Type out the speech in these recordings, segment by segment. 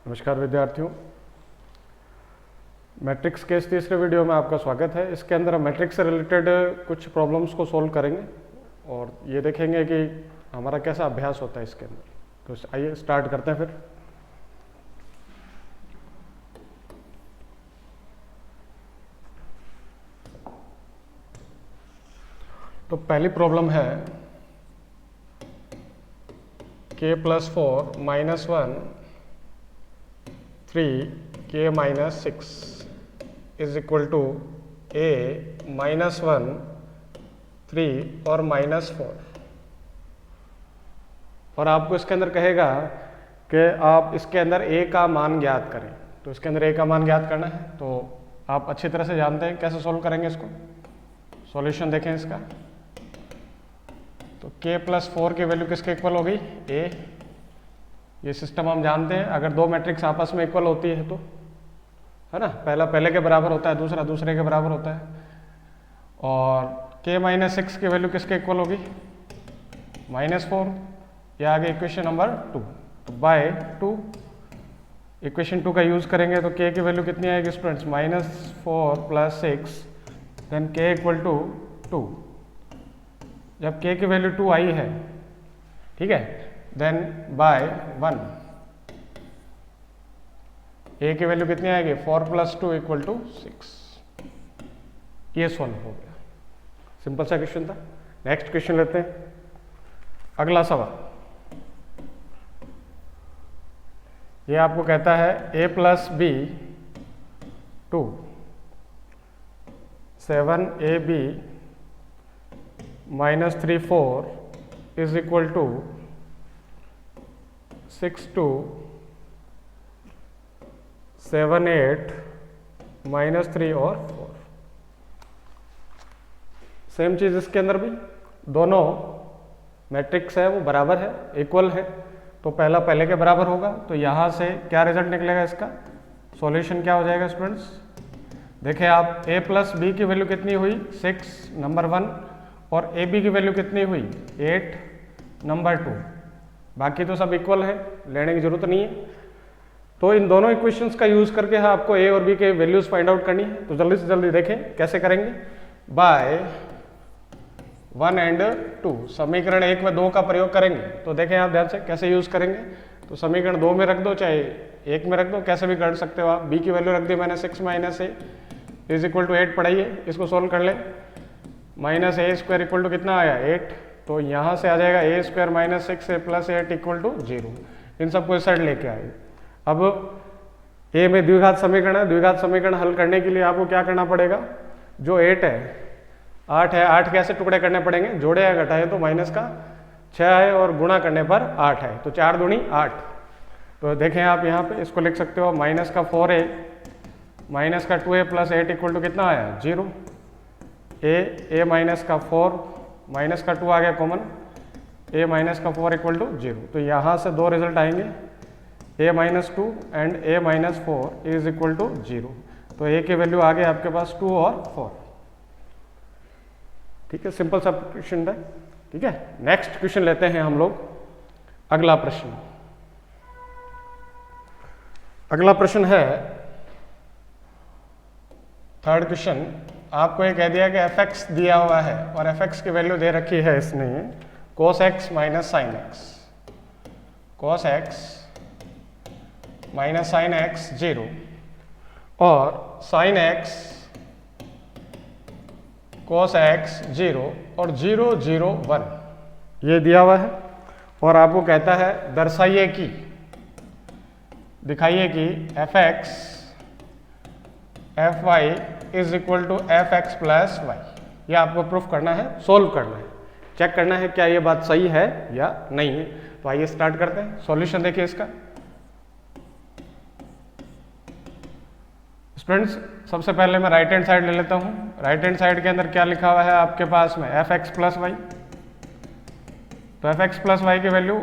नमस्कार विद्यार्थियों, मैट्रिक्स के इस तीसरे वीडियो में आपका स्वागत है। इसके अंदर हम मैट्रिक्स से रिलेटेड कुछ प्रॉब्लम्स को सॉल्व करेंगे और ये देखेंगे कि हमारा कैसा अभ्यास होता है इसके अंदर। तो आइए स्टार्ट करते हैं फिर। तो पहली प्रॉब्लम है k + 4 - 1 3k - 6 is equal to a - 1 3 और -4। और आपको इसके अंदर कहेगा कि आप इसके अंदर a का मान ज्ञात करें। तो इसके अंदर a का मान ज्ञात करना है, तो आप अच्छी तरह से जानते हैं कैसे सॉल्व करेंगे इसको। सॉल्यूशन देखें इसका। तो k + 4 की वैल्यू किसके इक्वल हो गई? a। ये सिस्टम हम जानते हैं, अगर दो मैट्रिक्स आपस में इक्वल होती है तो, है ना, पहला पहले के बराबर होता है, दूसरा दूसरे के बराबर होता है। और k - 6 की वैल्यू किसके इक्वल होगी? -4। ये आ गई इक्वेशन नंबर 2। तो बाय 2 इक्वेशन 2 का यूज करेंगे तो k की वैल्यू कितनी आएगी स्टूडेंट्स? -4 + 6 then k = 2। जब k की वैल्यू 2 आई है, ठीक है, देन बाय 1 a की वैल्यू कितनी आएगी? 4 + 2 = 6। ये सॉल्व हो गया। सिंपल सा क्वेश्चन था। नेक्स्ट क्वेश्चन लेते हैं। अगला सवाल ये आपको कहता है a + b 2 7ab - 3 4 is equal to 6 2 7 8 -3 और 4। सेम चीज इसके अंदर भी, दोनों मैट्रिक्स है वो बराबर है, इक्वल है, तो पहला पहले के बराबर होगा। तो यहाँ से क्या रिजल्ट निकलेगा इसका? सॉल्यूशन क्या हो जाएगा स्टूडेंट्स? देखिए आप, a + b की वैल्यू कितनी हुई? 6 नंबर 1, और ab की वैल्यू कितनी हुई? 8 नंबर 2। बाकी तो सब इक्वल है, लेने की जरूरत नहीं है। तो इन दोनों इक्वेशंस का यूज करके आपको a और b के वैल्यूज फाइंड आउट करनी है। तो जल्दी से जल्दी देखें कैसे करेंगे। बाय 1 and 2 समीकरण 1 में 2 का प्रयोग करेंगे। तो देखें आप ध्यान से कैसे यूज करेंगे। तो समीकरण 2 में रख दो, चाहे 1 में रख दो, कैसे भी कर सकते हो आप। b की वैल्यू रख दी मैंने 6 - a = 8 पढ़ाई है, इसको सोल्व कर ले। -a² = कितना आया? 8। तो यहाँ से आ जाएगा a² - 6a + 8 = 0। इन सबको इस साइड लेके आए। अब a में द्विघात समीकरण है, द्विघात समीकरण हल करने के लिए आपको क्या करना पड़ेगा? जो 8 है 8 है, 8 कैसे टुकड़े करने पड़ेंगे? जोड़े या घटाए तो माइनस का 6 है और गुणा करने पर 8 है, तो 4 दूनी 8। तो देखें आप यहाँ पे इसको लिख सकते हो -4a - 2a + 8 = कितना आया? 0। a - 4 - 2 आ गया कॉमन, a - 4 = 0। तो यहाँ से दो रिजल्ट आएंगे, a - 2 एंड a - 4 = 0। तो a की वैल्यू आ गई आपके पास 2 और 4। ठीक है, सिंपल सा क्वेश्चन है। ठीक है, नेक्स्ट क्वेश्चन लेते हैं हम लोग। अगला प्रश्न, अगला प्रश्न है थर्ड क्वेश्चन। आपको ये कह दिया कि fx दिया हुआ है और fx की वैल्यू दे रखी है इसने cos x - sin x, cos x - sin x 0 और sin x cos x 0 और 0 0 1 ये दिया हुआ है। और आपको कहता है दर्शाइए कि, दिखाइए कि fx fy = fx + y। ये आपको प्रूफ करना है, सोल्व करना है, चेक करना है क्या ये बात सही है या नहीं है। तो आइए स्टार्ट करते हैं। सॉल्यूशन देखिए इसका। स्टूडेंट्स सबसे पहले मैं राइट हैंड साइड ले लेता हूँ। राइट हैंड साइड के अंदर क्या लिखा हुआ है आपके पास में? fx + y। तो fx + y की वैल्यू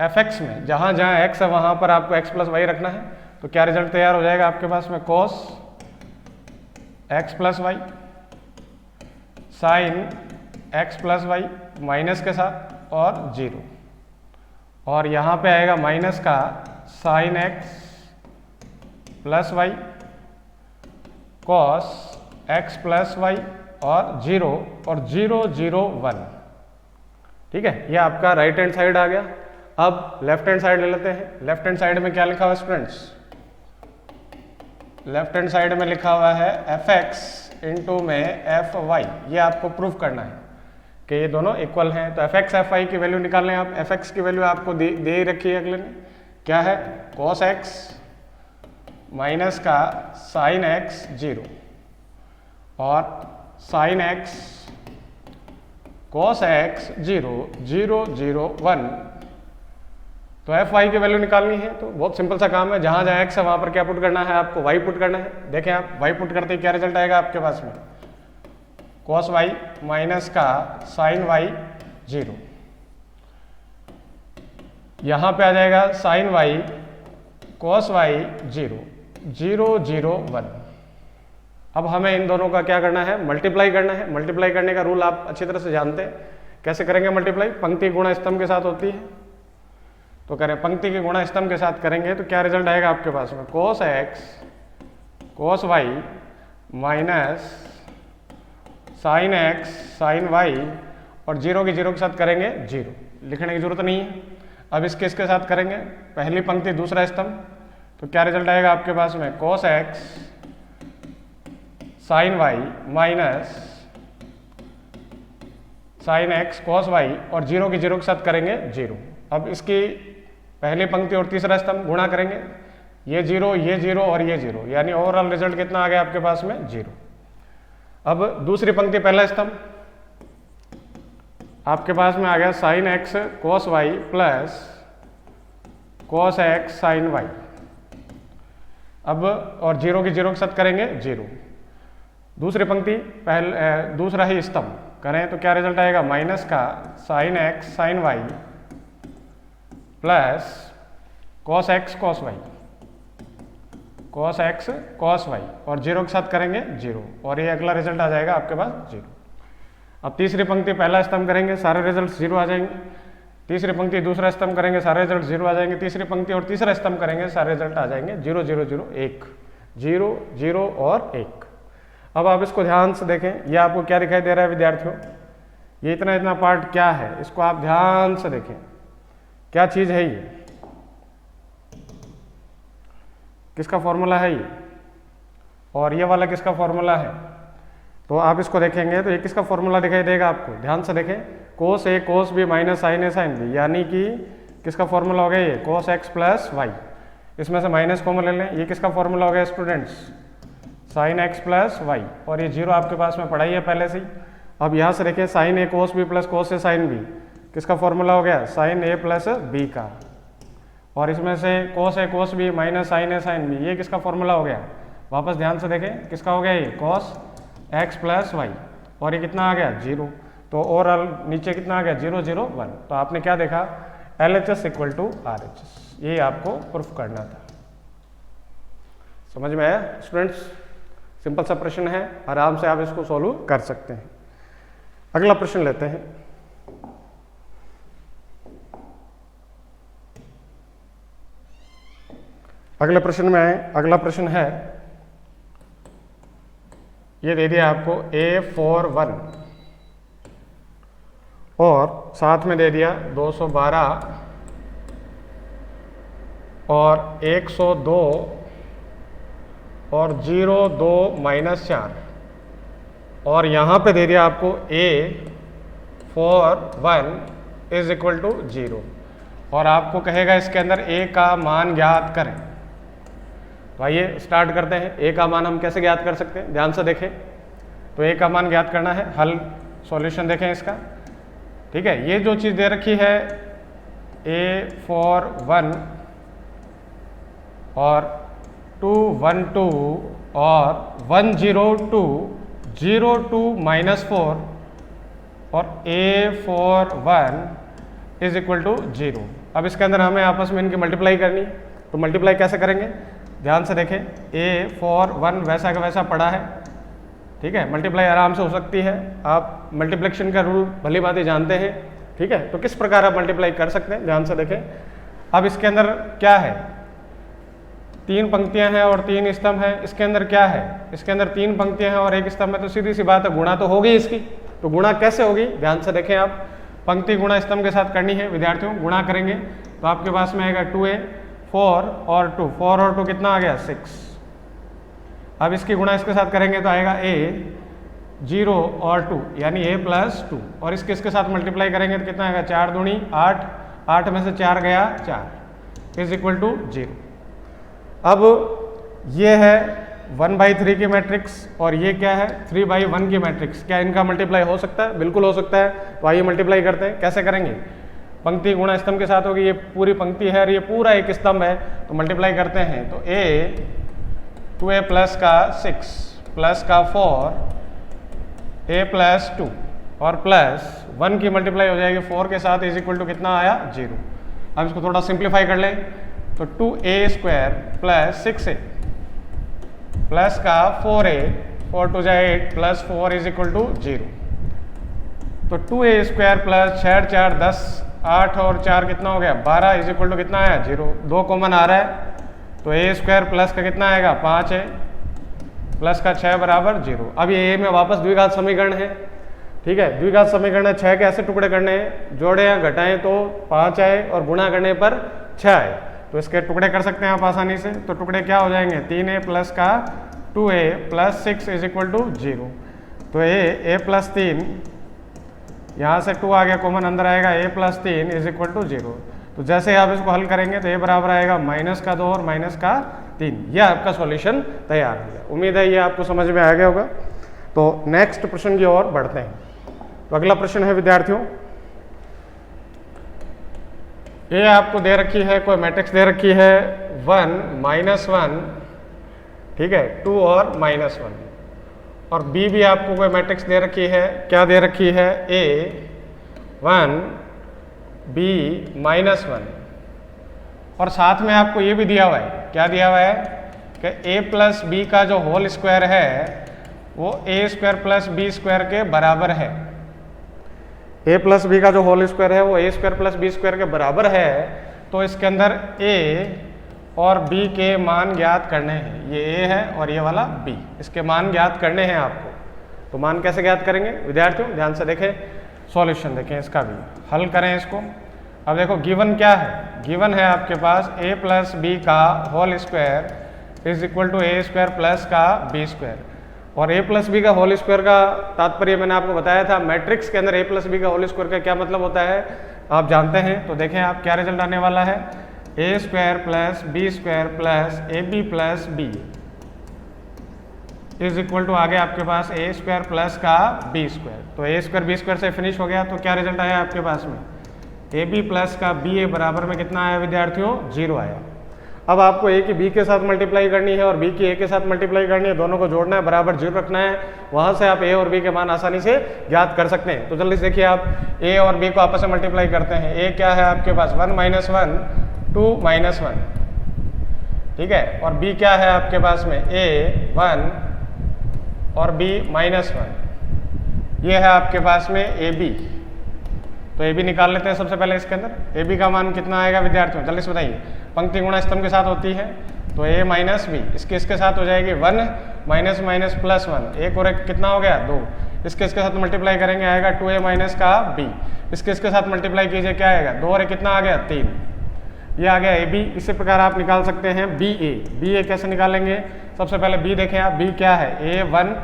fx में जहाँ जहाँ x है वहाँ पर आपको x + y रखना है। तो क्या रिजल्ट तैयार हो जाएगा आपके पास में? cos x + y sin x + y minus के साथ और 0। और यहाँ पे आएगा माइनस का sin x plus y cos x plus y और 0 और 0 0 1। ठीक है, ये आपका राइट हैंड साइड आ गया। अब लेफ्ट हैंड साइड ले लेते हैं। लेफ्ट हैंड साइड में क्या लिखा हुआ है स्टूडेंट्स? लेफ्ट हैंड साइड में लिखा हुआ है एफ एक्स इंटू में एफ वाई। ये आपको प्रूफ करना है कि ये दोनों इक्वल हैं। तो एफ एक्स एफ वाई की वैल्यू निकाल लें आप। एफ एक्स की वैल्यू आपको दे ही रखी है अगले ने, क्या है? कॉस एक्स माइनस का साइन एक्स 0 और साइन एक्स कॉस एक्स 0 0 0 1। तो एफ वाई की वैल्यू निकालनी है, तो बहुत सिंपल सा काम है। जहां जहां एक्स है वहां पर क्या पुट करना है आपको? वाई पुट करना है। देखें आप वाई पुट करते ही क्या रिजल्ट आएगा आपके पास में? कॉस वाई माइनस का साइन वाई 0। यहां पे आ जाएगा साइन वाई कॉस वाई 0 0 0 1। अब हमें इन दोनों का क्या करना है? मल्टीप्लाई करना है। मल्टीप्लाई करने का रूल आप अच्छी तरह से जानते हैं। कैसे करेंगे मल्टीप्लाई? पंक्ति गुणा स्तंभ के साथ होती है, तो करें पंक्ति के गुणा स्तंभ के साथ करेंगे तो क्या रिजल्ट आएगा आपके पास में? Cos x cos y minus sine x sine y और 0 की 0 के साथ करेंगे 0। लिखने की जरूरत नहीं है। अब इसके साथ करेंगे पहली पंक्ति दूसरा स्तंभ, तो क्या रिजल्ट आएगा आपके पास में? Cos x sine y minus sine x cos y और 0 की 0 के साथ करेंगे 0। अब इसकी पहली पंक्ति और तीसरा स्तंभ गुणा करेंगे, ये 0 और ये 0, यानी ओवरऑल रिजल्ट कितना आ गया आपके पास में? 0। अब दूसरी पंक्ति पहला स्तंभ आपके पास में आ गया sine x cos y plus cos x sine y. अब और 0 की 0 के साथ करेंगे 0। दूसरी पंक्ति दूसरा ही स्तंभ करें तो क्या रिजल्ट आएगा? माइनस का sine x sine y plus cos x cos y cos x cos y और 0 के साथ करेंगे 0 और ये अगला रिजल्ट आ जाएगा आपके पास 0। अब तीसरी पंक्ति पहला स्तंभ करेंगे सारे रिजल्ट 0 आ जाएंगे। तीसरी पंक्ति दूसरा स्तंभ करेंगे सारे रिजल्ट 0 आ जाएंगे। तीसरी पंक्ति और तीसरा स्तंभ करेंगे सारे रिजल्ट आ जाएंगे 0 0 0 1 0 0 और 1। अब आप इसको ध्यान से देखें, ये आपको क्या दिखाई दे रहा है विद्यार्थियों? ये इतना पार्ट क्या है? इसको आप ध्यान से देखें, क्या चीज है ये? किसका फॉर्मूला है ये? और ये वाला किसका फॉर्मूला है? तो आप इसको देखेंगे तो ये किसका फॉर्मूला दिखाई देगा आपको? ध्यान से देखें, cos a cos b minus sine a sine b, यानी कि किसका फॉर्मूला हो गया ये? Cos x plus y. इसमें से माइनस कॉमन ले लें, ये किसका फॉर्मूला हो गया students? Sine x plus y. और ये 0 आपके पास में पढ़ा ही है पहले से ही। अब यहाँ से देखिए साइन ए कोस बी प्लस कोस ए साइन बी, किसका फॉर्मूला हो गया? साइन ए प्लस बी का। और इसमें से कोस a cos b minus sine a sine B, ये किसका फॉर्मूला हो गया? वापस ध्यान से देखें, किसका हो गया ये? Cos x plus y. और ये कितना आ गया? 0। तो ओवरऑल नीचे कितना आ गया? 0 0 1। तो आपने क्या देखा? LHS equal to RHS। ये आपको प्रूफ करना था। समझ में आया स्टूडेंट्स? सिंपल सा प्रश्न है, आराम से आप इसको सॉल्व कर सकते हैं। अगला प्रश्न लेते हैं। अगले प्रश्न में आए। अगला प्रश्न है, ये दे दिया आपको A41 और साथ में दे दिया 212 और 102 और 0 2 माइनस 4 और यहाँ पे दे दिया आपको A41 इज इक्वल टू 0 और आपको कहेगा इसके अंदर A का मान ज्ञात करें। तो आइए स्टार्ट करते हैं। A का मान हम कैसे ज्ञात कर सकते हैं? ध्यान से देखें। तो A का मान ज्ञात करना है, हल सॉल्यूशन देखें इसका। ठीक है, ये जो चीज़ दे रखी है A41 और 212 और 102 02 माइनस 4 और A41 इज इक्वल टू 0। अब इसके अंदर हमें आपस में इनकी मल्टीप्लाई करनी है। तो मल्टीप्लाई कैसे करेंगे? ध्यान से देखें, A41 वैसा का वैसा पड़ा है। ठीक है, मल्टीप्लाई आराम से हो सकती है। आप मल्टीप्लिकेशन का रूल भली बात ही जानते हैं। ठीक है, तो किस प्रकार आप मल्टीप्लाई कर सकते हैं? ध्यान से देखें। अब इसके अंदर क्या है? 3 पंक्तियां हैं और 3 स्तंभ हैं, इसके अंदर क्या है, इसके अंदर 3 पंक्तियां हैं और 1 स्तंभ है, तो सीधी सी बात है गुणा तो होगी इसकी। तो गुणा कैसे होगी, ध्यान से देखें आप, पंक्ति गुणा स्तंभ के साथ करनी है विद्यार्थियों। गुणा करेंगे तो आपके पास में आएगा 2a 4 और 2, 4 और 2 कितना आ गया 6। अब इसकी गुणा इसके साथ करेंगे तो आएगा a 0 और 2 यानी a प्लस 2, और इसके साथ मल्टीप्लाई करेंगे तो कितना आएगा 4 दूनी 8, 8 में से 4 गया 4 इज इक्वल टू 0। अब ये है 1/3 की मैट्रिक्स और ये क्या है 3/1 की मैट्रिक्स। क्या इनका मल्टीप्लाई हो सकता है? बिल्कुल हो सकता है। तो आइए मल्टीप्लाई करते हैं। कैसे करेंगे? पंक्ति गुणा स्तंभ के साथ होगी, ये पूरी पंक्ति है और ये पूरा एक स्तंभ है, तो मल्टीप्लाई करते हैं तो a 2a प्लस का 6 प्लस का 4 a प्लस 2 और प्लस 1 की मल्टीप्लाई हो जाएगी 4 के साथ इज इक्वल टू कितना आया 0। अब इसको थोड़ा सिंप्लीफाई कर लें तो 2a square plus 6a plus का 4a 4 2 जाए 8 प्लस 4 इज इक्वल टू 0। तो 2a स्क्वायर प्लस 6 4 10 8 और 4 कितना हो गया 12 इज इक्वल टू कितना आया 0। 2 कॉमन आ रहा है तो a स्क्वायर प्लस का कितना आएगा 5a प्लस का 6 बराबर 0। अब ये a में वापस द्विघात समीकरण है, ठीक है, द्विघात समीकरण है। 6 के ऐसे टुकड़े करने हैं, जोड़े या घटाएं तो 5 आए और गुणा करने पर 6 आए, तो इसके टुकड़े कर सकते हैं आप आसानी से। तो टुकड़े क्या हो जाएंगे 3a प्लस का 2a plus 6 is equal to 0। तो a प्लस 3 यहाँ से 2 आ गया कॉमन, अंदर आएगा a plus 3 is equal to 0। तो जैसे आप इसको हल करेंगे तो a बराबर आएगा माइनस का 2 और माइनस का 3। यह आपका सॉल्यूशन तैयार हो गया। उम्मीद है ये आपको समझ में आ गया होगा। तो नेक्स्ट प्रश्न की ओर बढ़ते हैं। तो अगला प्रश्न है विद्यार्थियों, ये आपको दे रखी है, कोई मैट्रिक्स दे रखी है 1 -1, ठीक है, 2 और -1, और B भी आपको कोई मैट्रिक्स दे रखी है। क्या दे रखी है A 1 B -1, और साथ में आपको ये भी दिया हुआ है, क्या दिया हुआ है कि a प्लस बी का जो होल स्क्वायर है वो a square plus b square के बराबर है। a प्लस बी का जो होल स्क्वायर है वो a square plus b square के बराबर है। तो इसके अंदर a और b के मान ज्ञात करने हैं। ये a है और ये वाला b, इसके मान ज्ञात करने हैं आपको। तो मान कैसे ज्ञात करेंगे विद्यार्थियों, ध्यान से देखें, सॉल्यूशन देखें, इसका भी हल करें इसको। अब देखो गिवन क्या है, गिवन है आपके पास a प्लस बी का whole square is equal to a square plus का b स्क्वायर। और a प्लस बी का होल स्क्वायर का तात्पर्य मैंने आपको बताया था, मैट्रिक्स के अंदर a प्लस बी का होल स्क्वायर का क्या मतलब होता है आप जानते हैं। तो देखें आप क्या रिजल्ट आने वाला है, a square plus b square plus ab प्लस b इज इक्वल टू आगे आपके पास a स्क्वायर प्लस का b स्क्वायर। तो a स्क्वायर b स्क्वायर से फिनिश हो गया। तो क्या रिजल्ट आया आपके पास में, ab प्लस का ba बराबर में कितना आया विद्यार्थियों 0 आया। अब आपको a की b के साथ मल्टीप्लाई करनी है और b की a के साथ मल्टीप्लाई करनी है, दोनों को जोड़ना है, बराबर 0 रखना है, वहां से आप a और b के मान आसानी से ज्ञात कर सकते हैं। तो जल्दी से देखिए आप a और b को आपस में मल्टीप्लाई करते हैं। a क्या है आपके पास 1 - 1 2 - 1, ठीक है, और b क्या है आपके पास में a 1 और b -1, ये है आपके पास में ab। तो ए बी निकाल लेते हैं सबसे पहले। इसके अंदर ए बी का मान कितना आएगा विद्यार्थियों, जल्दी से बताइए। पंक्ति गुणा स्तंभ के साथ होती है तो a माइनस बी, इसके साथ हो जाएगी 1 माइनस माइनस प्लस 1, एक और एक कितना हो गया 2, इसके साथ मल्टीप्लाई करेंगे आएगा 2a माइनस का b, इसके साथ मल्टीप्लाई कीजिए क्या आएगा 2 और एक कितना आ गया 3, ये आ गया ए बी। इसी प्रकार आप निकाल सकते हैं बी ए कैसे निकालेंगे, सबसे पहले बी देखें आप, बी क्या है a 1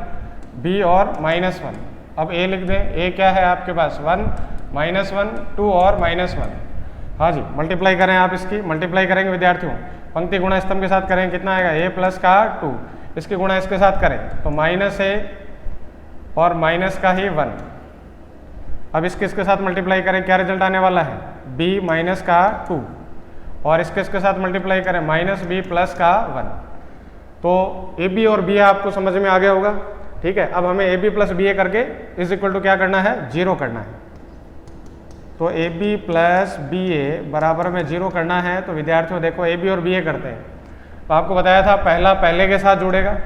b और -1। अब a लिख दें, a क्या है आपके पास 1 -1 2 और -1। हाँ जी, मल्टीप्लाई करें आप, इसकी मल्टीप्लाई करेंगे विद्यार्थियों, पंक्ति गुणा स्तंभ के साथ करें कितना आएगा a प्लस का 2, इसकी गुणा इसके साथ करें तो -a और माइनस का ही 1। अब इसके साथ मल्टीप्लाई करें, क्या रिजल्ट आने वाला है b माइनस का 2, और इसके साथ मल्टीप्लाई करें -b प्लस का 1। तो ए बी और बी आपको समझ में आ गया होगा, ठीक है। अब हमें ए बी प्लस बी ए करके इज इक्वल टू क्या करना है 0 करना है। तो ए बी प्लस बी ए बराबर में 0 करना है। तो विद्यार्थियों देखो ए बी और बी ए करते हैं, तो आपको बताया था पहला पहले के साथ जुड़ेगा,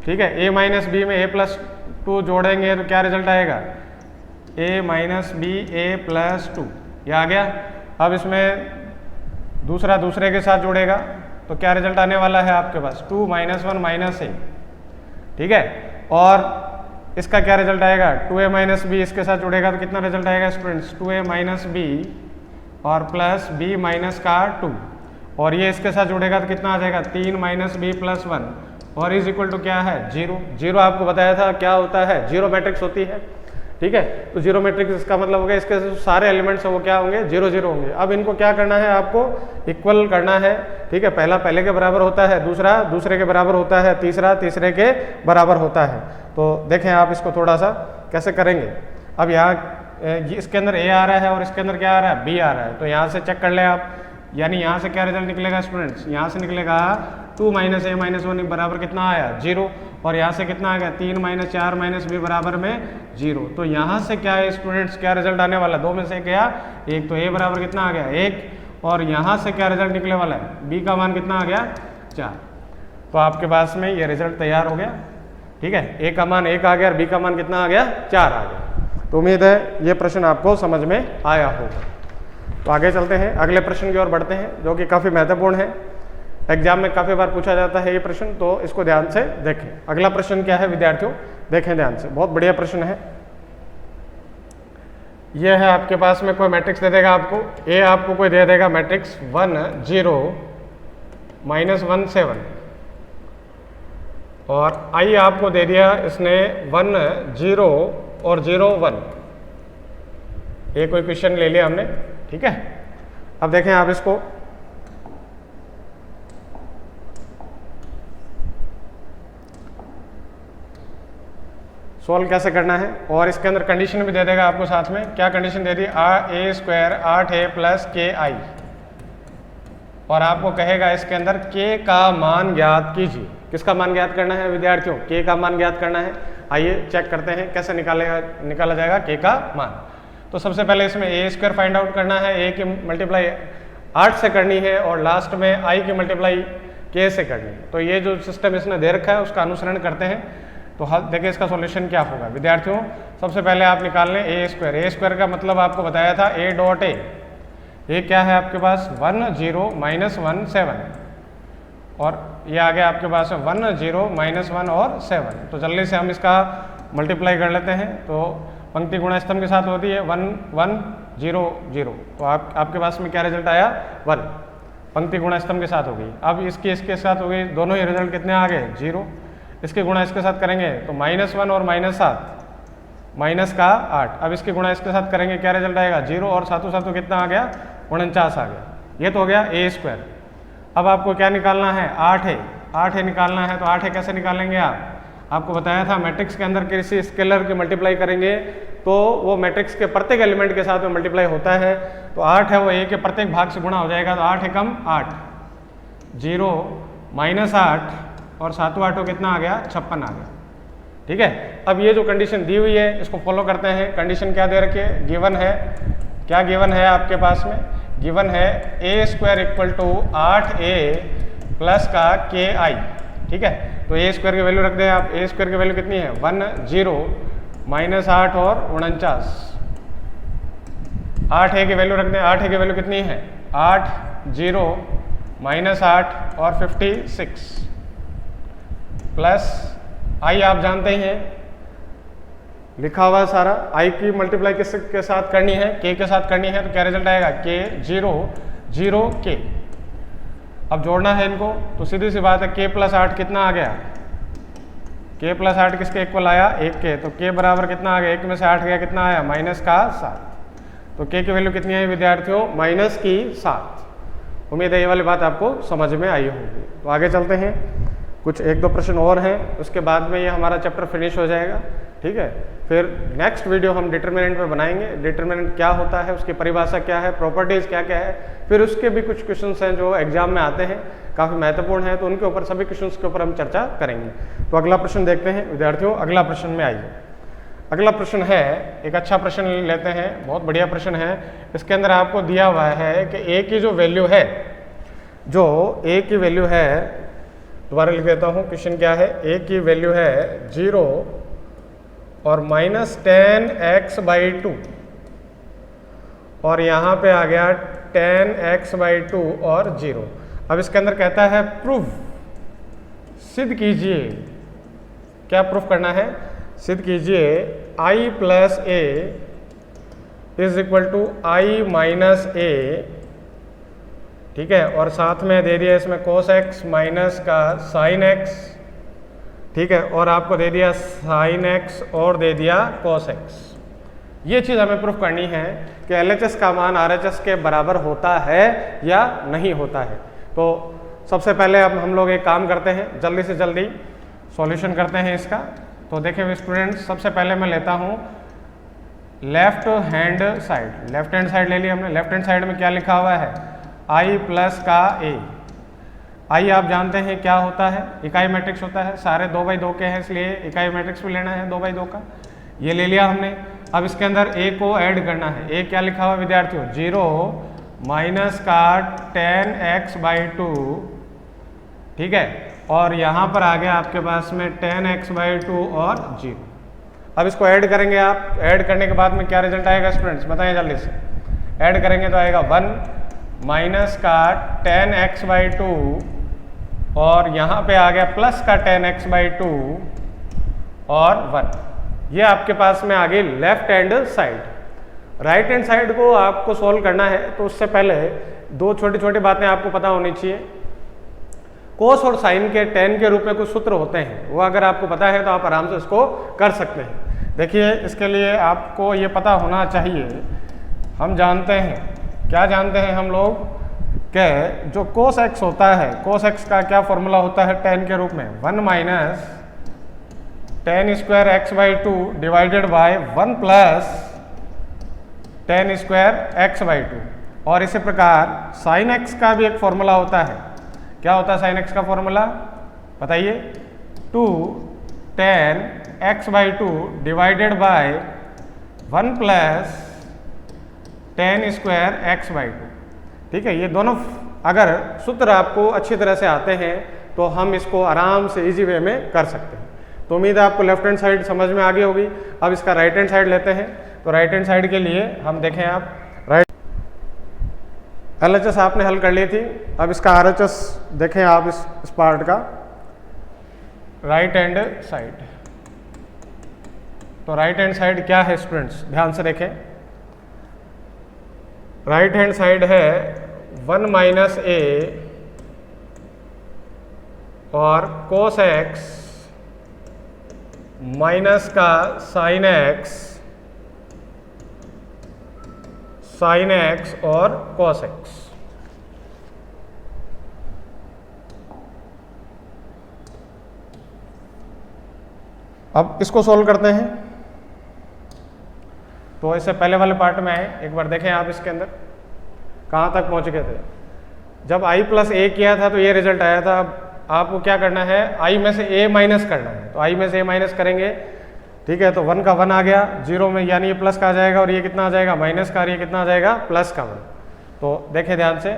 ठीक है। a माइनस बी में a प्लस 2 जोड़ेंगे तो क्या रिजल्ट आएगा a minus b a plus 2, ये आ गया। अब इसमें दूसरा दूसरे के साथ जुड़ेगा तो क्या रिजल्ट आने वाला है आपके पास 2 -1 -a, ठीक है। और इसका क्या रिजल्ट आएगा 2a - b, इसके साथ जुड़ेगा तो कितना रिजल्ट आएगा स्टूडेंट्स 2a - b और प्लस b माइनस का 2, और ये इसके साथ जुड़ेगा तो कितना आ जाएगा 3 - b + 1 और इज इक्वल टू क्या है 0। 0 आपको बताया था क्या होता है, जीरो मैट्रिक्स होती है, ठीक है। तो जीरो मैट्रिक्स इसका मतलब हो गया इसके सारे एलिमेंट्स वो क्या होंगे 0 0 होंगे। अब इनको क्या करना है, आपको इक्वल करना है, ठीक है। पहला पहले के बराबर होता है, दूसरा दूसरे के बराबर होता है, तीसरा तीसरे के बराबर होता है। तो देखें आप इसको थोड़ा सा कैसे करेंगे। अब यहाँ इसके अंदर a आ रहा है और इसके अंदर क्या आ रहा है b आ रहा है, तो यहाँ से चेक कर ले आप, यानी यहाँ से क्या रिजल्ट निकलेगा स्टूडेंट्स, यहाँ से निकलेगा 2 - a - 1 बराबर कितना आया 0, और यहाँ से कितना आ गया 3 - 4 - b बराबर में 0। तो यहाँ से क्या है स्टूडेंट्स, क्या रिजल्ट आने वाला, दो में से क्या एक, तो a बराबर कितना आ गया 1, और यहाँ से क्या रिजल्ट निकलने वाला है b का मान कितना आ गया 4। तो आपके पास में ये रिजल्ट तैयार हो गया, ठीक है। a का मान 1 आ गया और b का मान कितना आ गया 4 आ गया। तो उम्मीद है ये प्रश्न आपको समझ में आया होगा। तो आगे चलते हैं, अगले प्रश्न की ओर बढ़ते हैं, जो कि काफ़ी महत्वपूर्ण है, एग्जाम में काफ़ी बार पूछा जाता है ये प्रश्न, तो इसको ध्यान से देखें। अगला प्रश्न क्या है विद्यार्थियों, देखें ध्यान से, बहुत बढ़िया प्रश्न है। यह है आपके पास में कोई मैट्रिक्स दे देगा आपको, ए आपको कोई दे देगा मैट्रिक्स 1 0 -1 7, और आई आपको दे दिया इसने 1 0 और 0 1, ये कोई क्वेश्चन ले लिया हमने, ठीक है। अब देखें आप इसको, सॉल्व कैसे करना है, और इसके अंदर कंडीशन भी दे देगा आपको साथ में। क्या कंडीशन दे दी, a² 8a + ki, और आपको कहेगा इसके अंदर k का मान ज्ञात कीजिए। किसका मान ज्ञात करना है विद्यार्थियों, k का मान ज्ञात करना है। आइए चेक करते हैं कैसे निकाला जाएगा k का मान। तो सबसे पहले इसमें a² फाइंड आउट करना है, a की मल्टीप्लाई 8 से करनी है और लास्ट में i की मल्टीप्लाई k से करनी है। तो ये जो सिस्टम इसने दे रखा है उसका अनुसरण करते हैं। तो देखिए इसका सॉल्यूशन क्या होगा विद्यार्थियों। सबसे पहले आप निकाल लें a² का मतलब आपको बताया था a.a, ये क्या है आपके पास 1 0 -1 7, और ये आ गया आपके पास 1 0 -1 और 7। तो जल्दी से हम इसका मल्टीप्लाई कर लेते हैं। तो पंक्ति गुणा स्तंभ के साथ होती है 1 1 0 0, तो आपके पास में क्या रिजल्ट आया 1, पंक्ति गुणा स्तंभ के साथ हो गई। अब इसके साथ हो गई, दोनों ही रिजल्ट कितने आ गए 0। इसके गुणा इसके साथ करेंगे तो -1 और -7, माइनस का 8। अब इसके गुणा इसके साथ करेंगे, क्या रिजल्ट आएगा 0, और सातों सातों कितना आ गया 49 आ गया। ये तो हो गया a²। अब आपको क्या निकालना है 8 है निकालना है। तो 8 कैसे निकालेंगे आपको बताया था मैट्रिक्स के अंदर किसी स्केलर की मल्टीप्लाई करेंगे तो वो मैट्रिक्स के प्रत्येक एलिमेंट के साथ में मल्टीप्लाई होता है। तो 8 है वो a के प्रत्येक भाग से गुणा हो जाएगा। तो 8 एकम 8, 0 -8 और 7 8 कितना आ गया 56 आ गया। ठीक है। अब ये जो कंडीशन दी हुई है इसको फॉलो करते हैं। कंडीशन क्या दे रखी है, गिवन है, क्या गिवन है आपके पास में, गिवन है a² = 8a प्लस का ki। ठीक है। तो a² की वैल्यू रख दें आप। a² की वैल्यू कितनी है 1 0 -8 और 49। 8a की वैल्यू रख दें। 8a की वैल्यू कितनी है 8 0 -8 और 56 प्लस i आप जानते ही हैं, लिखा हुआ है सारा। i की मल्टीप्लाई किसके साथ करनी है, k के साथ करनी है। तो क्या रिजल्ट आएगा k 0 0 k। अब जोड़ना है इनको तो सीधी सी बात है k + 8 कितना आ गया, k + 8 किसके इक्वल आया 1 के। तो k बराबर कितना आ गया, 1 में से 8 गया कितना आया -7। तो k की वैल्यू कितनी आई विद्यार्थियों -7। उम्मीद है ये वाली बात आपको समझ में आई होगी। तो आगे चलते हैं, कुछ 1-2 प्रश्न और हैं, उसके बाद में ये हमारा चैप्टर फिनिश हो जाएगा। ठीक है। फिर नेक्स्ट वीडियो हम डिटरमिनेंट पे बनाएंगे। डिटरमिनेंट क्या होता है, उसकी परिभाषा क्या है, प्रॉपर्टीज़ क्या क्या है। फिर उसके भी कुछ क्वेश्चंस हैं जो एग्जाम में आते हैं, काफ़ी महत्वपूर्ण हैं, तो उनके ऊपर सभी क्वेश्चंस के ऊपर हम चर्चा करेंगे। तो अगला प्रश्न देखते हैं विद्यार्थियों। अगला प्रश्न में आइए। अगला प्रश्न है, एक अच्छा प्रश्न लेते हैं, बहुत बढ़िया प्रश्न है। इसके अंदर आपको दिया हुआ है कि a की जो वैल्यू है, जो a की वैल्यू है, दोबारा लिख देता हूँ, क्वेश्चन क्या है, a की वैल्यू है 0 और -10x/2 और यहाँ पे आ गया 10x/2 और 0। अब इसके अंदर कहता है प्रूफ, सिद्ध कीजिए। क्या प्रूफ करना है? सिद्ध कीजिए i plus A is equal to I minus A, ठीक है, और साथ में दे दिया इसमें cos x माइनस का sin x, ठीक है, और आपको दे दिया sin x और दे दिया cos x। ये चीज़ हमें प्रूफ करनी है कि LHS का मान RHS के बराबर होता है या नहीं होता है। तो सबसे पहले अब हम लोग एक काम करते हैं, जल्दी से जल्दी सॉल्यूशन करते हैं इसका। तो देखिए स्टूडेंट्स, सबसे पहले मैं लेता हूँ left hand side. Left hand side ले लिया हमने। लेफ्ट हैंड साइड में क्या लिखा हुआ है? i प्लस का a। i आप जानते हैं क्या होता है? इकाई मैट्रिक्स होता है। सारे 2x2 के हैं, इसलिए इकाई मैट्रिक्स भी लेना है 2x2 का। ये ले लिया हमने। अब इसके अंदर a को ऐड करना है। a क्या लिखा हुआ विद्यार्थियों? 0 माइनस का tan x/2, ठीक है, और यहाँ पर आ गया आपके पास में tan x/2 और 0। अब इसको ऐड करेंगे आप। ऐड करने के बाद में क्या रिजल्ट आएगा स्टूडेंट्स, बताइए जल्दी से। ऐड करेंगे तो आएगा 1 माइनस का tan x/2 और यहाँ पे आ गया प्लस का tan x/2 और 1। ये आपके पास में आ गई left hand side. Right hand side को आपको सॉल्व करना है तो उससे पहले दो छोटी छोटी बातें आपको पता होनी चाहिए। कोस और साइन के tan के रूप में कुछ सूत्र होते हैं, वो अगर आपको पता है तो आप आराम से उसको कर सकते हैं। देखिए इसके लिए आपको ये पता होना चाहिए, हम जानते हैं, क्या जानते हैं हम लोग कि जो कोस x होता है, कोस x का क्या फॉर्मूला होता है tan के रूप में? 1 minus tan square x/2 divided by 1 plus tan square x/2। और इसी प्रकार साइन x का भी एक फॉर्मूला होता है। क्या होता है साइन x का फॉर्मूला, बताइए? 2 tan x/2 divided by 1 plus tan square x/2, ठीक है। ये दोनों अगर सूत्र आपको अच्छी तरह से आते हैं तो हम इसको आराम से इजी वे में कर सकते हैं। तो उम्मीद है आपको लेफ्ट हैंड साइड समझ में आ गई होगी। अब इसका राइट हैंड साइड लेते हैं। तो राइट हैंड साइड के लिए हम देखें, आप राइट LHS आपने हल कर ली थी। अब इसका RHS देखें आप इस पार्ट का, राइट हैंड साइड। तो राइट हैंड साइड क्या है स्टूडेंट्स, ध्यान से देखें। राइट हैंड साइड है 1 माइनस a और cos x माइनस का sin x और cos x। अब इसको सोल्व करते हैं। तो इससे पहले वाले पार्ट में आए, एक बार देखें आप इसके अंदर कहाँ तक पहुँच गए थे। जब i प्लस a किया था तो ये रिजल्ट आया था। अब आपको क्या करना है, i में से a माइनस करना है। तो i में से a माइनस करेंगे, ठीक है, तो 1 का 1 आ गया, 0 में यानी ये प्लस का आ जाएगा, और ये कितना आ जाएगा माइनस का, और ये कितना आ जाएगा प्लस का 1। तो देखें ध्यान से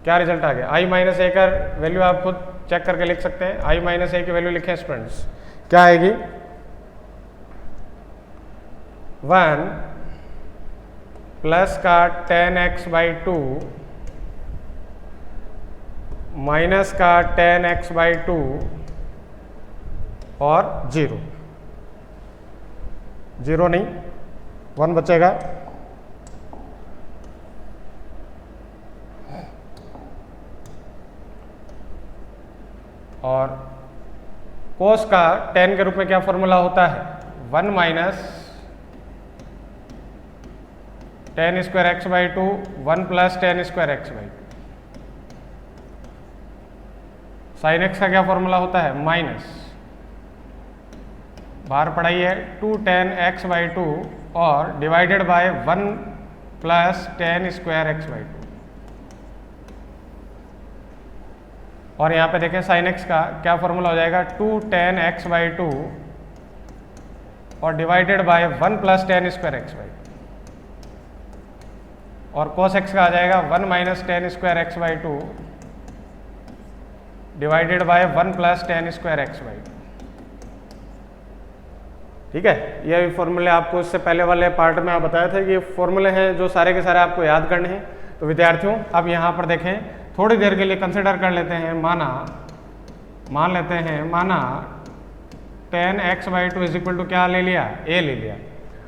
क्या रिजल्ट आ गया। i माइनस a का वैल्यू आप खुद चेक करके लिख सकते हैं। i माइनस a की वैल्यू लिखें स्टूडेंट्स, क्या आएगी? 1 प्लस का tan x/2 माइनस का tan x/2 और 0 नहीं 1 बचेगा। और कोस का tan के रूप में क्या फॉर्मूला होता है? 1 minus tan square x/2 1 plus tan square x/2। Sine x का क्या फॉर्मूला होता है? माइनस, बाहर पढ़ाई है, 2 tan x/2 और divided by 1 plus tan square x/2। और यहाँ पे देखें साइन x का क्या फॉर्मूला हो जाएगा? 2 tan x/2 और divided by 1 plus tan square x/2। और cos x का आ जाएगा 1 minus tan square x/2 divided by 1 plus tan square x/2। ठीक है, ये फॉर्मूले आपको इससे पहले वाले पार्ट में बताया था कि ये फॉर्मूले हैं जो सारे के सारे आपको याद करने हैं। तो विद्यार्थियों अब यहाँ पर देखें थोड़ी देर के लिए कंसिडर कर लेते हैं, मान लेते हैं माना tan x/2 is equal to क्या ले लिया, a ले लिया।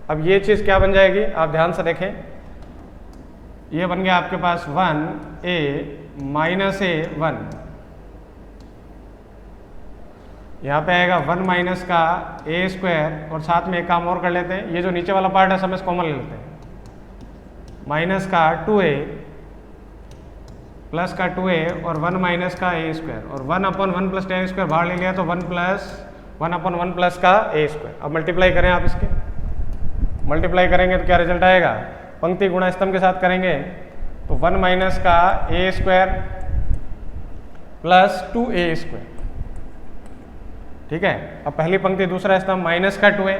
अब ये चीज़ क्या बन जाएगी, आप ध्यान से देखें, ये बन गया आपके पास 1a माइनस a 1, यहाँ पे आएगा 1 माइनस का a स्क्वायर, और साथ में एक काम और कर लेते हैं, ये जो नीचे वाला पार्ट है सब इसको कॉमन ले लेते हैं, माइनस का 2a प्लस का 2a और 1 माइनस का a स्क्वायर, और 1/1 प्लस tan स्क्वायर बाहर ले लिया तो 1/1 प्लस का a स्क्वायर। अब मल्टीप्लाई करें आप इसके, मल्टीप्लाई करेंगे तो क्या रिजल्ट आएगा, पंक्ति गुणा स्तंभ के साथ करेंगे तो 1 माइनस का a square plus 2a square. ठीक है, अब पहली पंक्ति दूसरा स्तंभ माइनस का 2a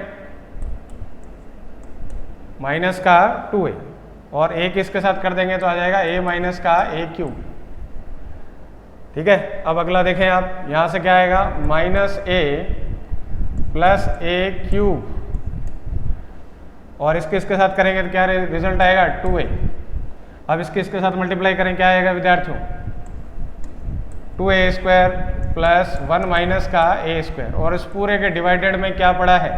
माइनस का 2a, और एक इसके साथ कर देंगे तो आ जाएगा a माइनस का a क्यूब। ठीक है, अब अगला देखें आप, यहां से क्या आएगा, minus a plus a cube, और इसके साथ करेंगे तो क्या रिजल्ट आएगा 2a। अब इसके साथ मल्टीप्लाई करें, क्या आएगा विद्यार्थियों, 2a स्क्वायर प्लस 1 माइनस का a स्क्वायर, और इस पूरे के डिवाइडेड में क्या पड़ा है,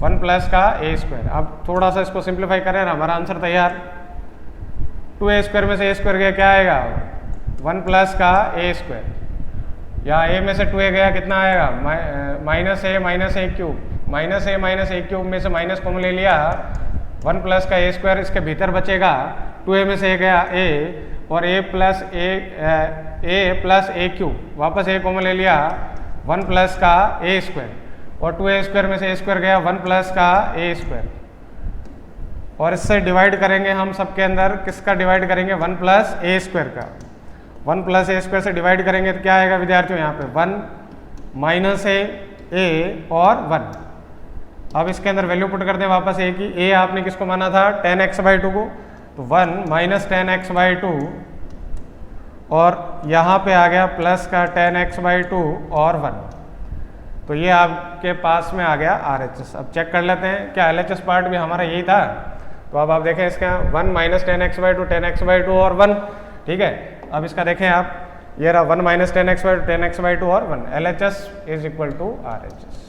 1 प्लस का a स्क्वायर। अब थोड़ा सा इसको सिंप्लीफाई करें ना, हमारा आंसर तैयार। 2a स्क्वायर में से a स्क्वायर गया, क्या आएगा 1 प्लस का a स्क्वायर, या a में से 2a गया, कितना आएगा minus a cube, minus a cube में से माइनस कॉमन ले लिया, 1 प्लस का a स्क्वायर, इसके भीतर बचेगा 2a में से गया a, और a प्लस a क्यूब, वापस a कॉमन ले लिया, 1 प्लस का a स्क्वायर, और 2a स्क्वायर में से a स्क्वायर गया, 1 प्लस का a स्क्वायर, और इससे डिवाइड करेंगे हम सबके अंदर, किसका डिवाइड करेंगे, 1 प्लस a स्क्वायर का, 1 प्लस a स्क्वायर से डिवाइड करेंगे तो क्या आएगा विद्यार्थियों, यहाँ पे 1 माइनस a और 1। अब इसके अंदर वैल्यू पुट कर दें वापस a की, a आपने किसको माना था, tan x/2 को, तो 1 माइनस tan x/2, और यहाँ पे आ गया प्लस का tan x/2 और 1, तो ये आपके पास में आ गया RHS। अब चेक कर लेते हैं, क्या LHS पार्ट भी हमारा यही था, तो अब आप देखें इसका 1 माइनस tan x/2 और 1। ठीक है, अब इसका देखें आप, ये रहा 1 माइनस tan x/2 और 1, LHS is equal to RHS।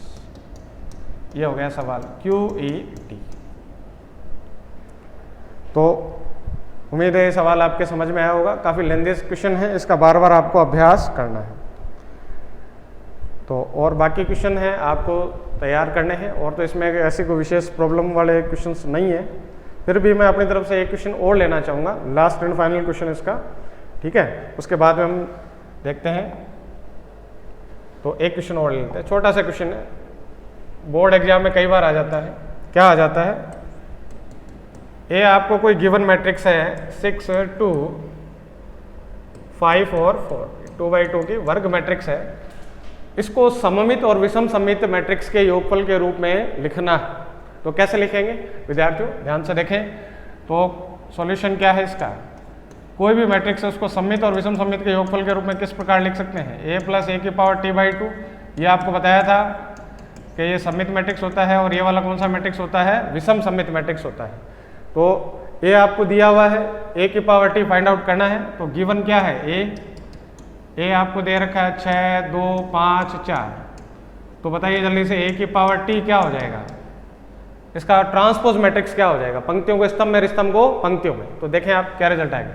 ये हो गया सवाल QED। तो उम्मीद है ये सवाल आपके समझ में आया होगा, काफ़ी लेंथी क्वेश्चन है, इसका बार बार आपको अभ्यास करना है। तो और बाकी क्वेश्चन हैं आपको तैयार करने हैं, और तो इसमें ऐसी कोई विशेष प्रॉब्लम वाले क्वेश्चंस नहीं है, फिर भी मैं अपनी तरफ से एक क्वेश्चन और लेना चाहूँगा, लास्ट एंड फाइनल क्वेश्चन इसका। ठीक है, उसके बाद में हम देखते हैं, तो एक क्वेश्चन और ले लेते हैं, छोटा सा क्वेश्चन है, बोर्ड एग्जाम में कई बार आ जाता है। क्या आ जाता है, ये आपको कोई गिवन मैट्रिक्स है 6 2 5 और 4, 2x2 की वर्ग मैट्रिक्स है, इसको सममित और विषम सममित मैट्रिक्स के योगफल के रूप में लिखना है। तो कैसे लिखेंगे विद्यार्थियों, ध्यान से देखें। तो सॉल्यूशन क्या है इसका, कोई भी मैट्रिक्स है उसको सममित और विषम सममित के योगफल के रूप में किस प्रकार लिख सकते हैं, a प्लस a की पावर t/2। ये आपको बताया था कि ये सममित मैट्रिक्स होता है, और ये वाला कौन सा मैट्रिक्स होता है, विषम सममित मैट्रिक्स होता है। तो ये आपको दिया हुआ है, a की पावर t फाइंड आउट करना है। तो गिवन क्या है, a आपको दे रखा है 6 2 5 4। तो बताइए जल्दी से, a की पावर t क्या हो जाएगा, इसका ट्रांसपोज मैट्रिक्स क्या हो जाएगा, पंक्तियों को स्तंभ में, स्तंभ को पंक्तियों में। तो देखें आप क्या रिजल्ट आएगा,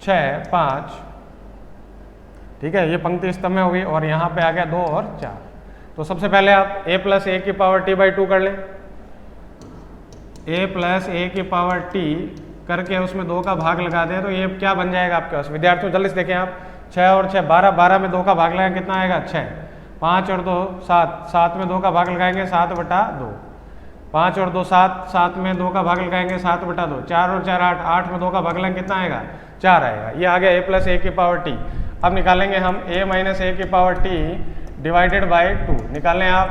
6 5। ठीक है, ये पंक्ति स्तंभ में हो गई, और यहाँ पे आ गया 2 और 4। तो सबसे पहले आप a प्लस a की पावर t/2 कर लें, a प्लस a की पावर t करके उसमें 2 का भाग लगा दें, तो ये क्या बन जाएगा आपके पास विद्यार्थियों, जल्दी से देखें आप, 6 और 6 12, 12 में 2 का भाग लगाएंगे कितना आएगा 6, 5 और 2 7, 7 में 2 का भाग लगाएंगे 7/2, 5 और 2 7, 7 में 2 का भाग लगाएंगे 7/2, 4 और 4 8, 8 में 2 का भाग लगाएंगे कितना आएगा 4 आएगा। ये आ गया a प्लस a की पावर t। अब निकालेंगे हम a माइनस a की पावर t डिवाइडेड बाई 2 निकालें आप,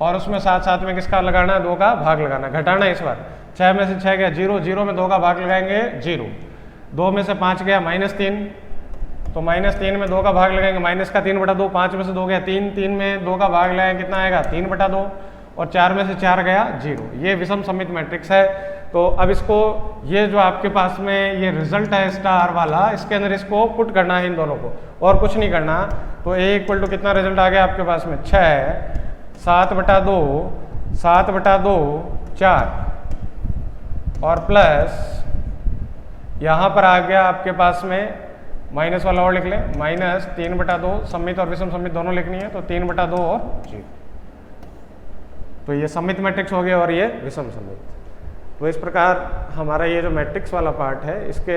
और उसमें साथ साथ में किसका लगाना, 2 का भाग लगाना, घटाना इस बार। 6 में से 6 गया 0, 0 में 2 का भाग लगाएंगे 0, 2 में से 5 गया -3, तो -3 में 2 का भाग लगाएंगे माइनस का 3/2, 5 में से 2 गया 3, 3 में 2 का भाग लगाएंगे कितना आएगा 3/2, और 4 में से 4 गया 0। ये विषम सममित मैट्रिक्स है। तो अब इसको, ये जो आपके पास में ये रिजल्ट है स्टार वाला, इसके अंदर इसको पुट करना है इन दोनों को, और कुछ नहीं करना। तो ए इक्वल टू कितना रिजल्ट आ गया आपके पास में 6, 7/2, 7/2 4 और प्लस यहाँ पर आ गया आपके पास में माइनस वाला और लिख लें, -3/2, सम्मित और विषम सम्मित दोनों लिखनी है, तो 3/2 और 0। तो ये सम्मित मैट्रिक्स हो गया और ये विषम सम्मित। तो इस प्रकार हमारा ये जो मैट्रिक्स वाला पार्ट है, इसके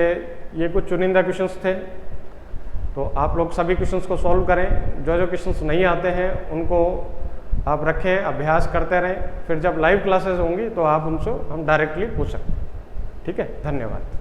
ये कुछ चुनिंदा क्वेश्चंस थे। तो आप लोग सभी क्वेश्चंस को सॉल्व करें, जो जो क्वेश्चंस नहीं आते हैं उनको आप रखें, अभ्यास करते रहें, फिर जब लाइव क्लासेस होंगी तो आप हमसे हम डायरेक्टली पूछ सकते हैं। ठीक है, धन्यवाद।